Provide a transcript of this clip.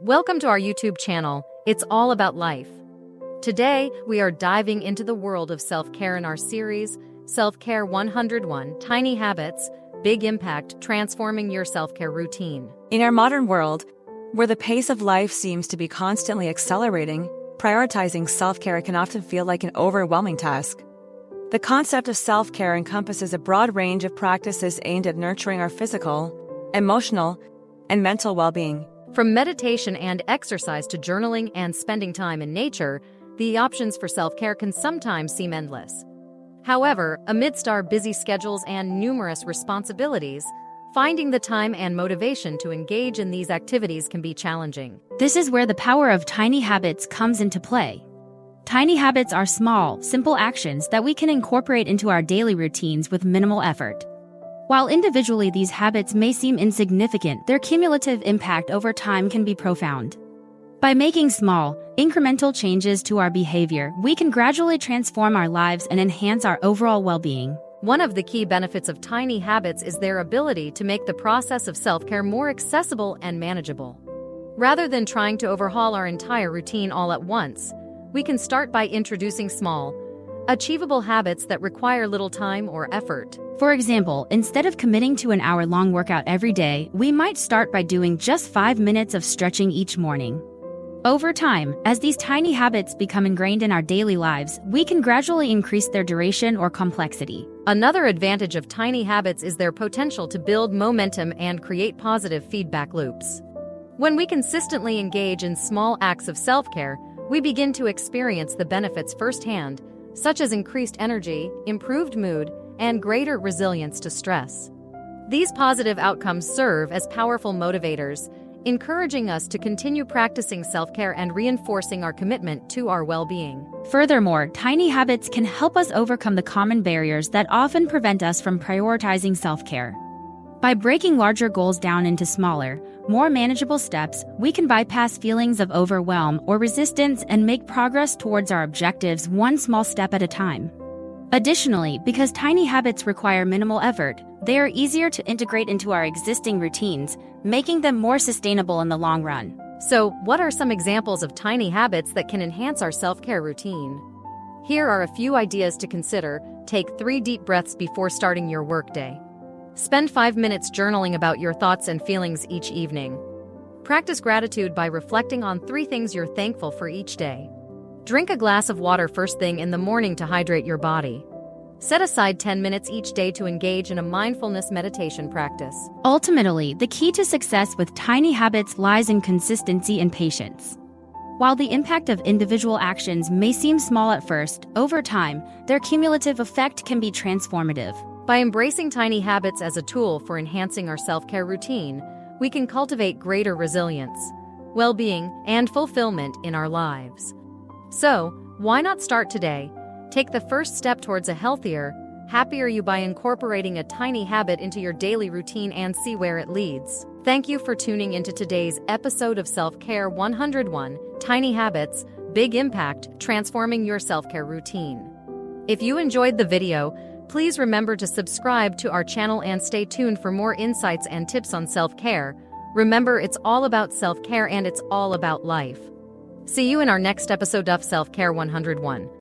Welcome to our YouTube channel. It's all about life. Today, we are diving into the world of self-care in our series, Self-Care 101 Tiny Habits, Big Impact, Transforming Your Self-Care Routine. In our modern world, where the pace of life seems to be constantly accelerating, prioritizing self-care can often feel like an overwhelming task. The concept of self-care encompasses a broad range of practices aimed at nurturing our physical, emotional, and mental well-being. From meditation and exercise to journaling and spending time in nature, the options for self-care can sometimes seem endless. However, amidst our busy schedules and numerous responsibilities, finding the time and motivation to engage in these activities can be challenging. This is where the power of tiny habits comes into play. Tiny habits are small, simple actions that we can incorporate into our daily routines with minimal effort. While individually these habits may seem insignificant, their cumulative impact over time can be profound. By making small, incremental changes to our behavior, we can gradually transform our lives and enhance our overall well-being. One of the key benefits of tiny habits is their ability to make the process of self-care more accessible and manageable. Rather than trying to overhaul our entire routine all at once, we can start by introducing small, achievable habits that require little time or effort. For example, instead of committing to an hour-long workout every day, we might start by doing just 5 minutes of stretching each morning. Over time, as these tiny habits become ingrained in our daily lives, we can gradually increase their duration or complexity. Another advantage of tiny habits is their potential to build momentum and create positive feedback loops. When we consistently engage in small acts of self-care, we begin to experience the benefits firsthand, such as increased energy, improved mood, and greater resilience to stress. These positive outcomes serve as powerful motivators, encouraging us to continue practicing self-care and reinforcing our commitment to our well-being. Furthermore, tiny habits can help us overcome the common barriers that often prevent us from prioritizing self-care. By breaking larger goals down into smaller, more manageable steps, we can bypass feelings of overwhelm or resistance and make progress towards our objectives one small step at a time. Additionally, because tiny habits require minimal effort, they are easier to integrate into our existing routines, making them more sustainable in the long run. So, what are some examples of tiny habits that can enhance our self-care routine? Here are a few ideas to consider. Take 3 deep breaths before starting your workday. Spend 5 minutes journaling about your thoughts and feelings each evening. Practice gratitude by reflecting on 3 things you're thankful for each day. Drink a glass of water first thing in the morning to hydrate your body. Set aside 10 minutes each day to engage in a mindfulness meditation practice. Ultimately, the key to success with tiny habits lies in consistency and patience. While the impact of individual actions may seem small at first, over time, their cumulative effect can be transformative. By embracing tiny habits as a tool for enhancing our self-care routine, we can cultivate greater resilience, well-being, and fulfillment in our lives. So, why not start today? Take the first step towards a healthier, happier you by incorporating a tiny habit into your daily routine and see where it leads. Thank you for tuning into today's episode of Self-Care 101 Tiny Habits, Big Impact, Transforming Your Self-Care Routine. If you enjoyed the video, please remember to subscribe to our channel and stay tuned for more insights and tips on self-care. Remember, it's all about self-care and it's all about life. See you in our next episode of Self-Care 101.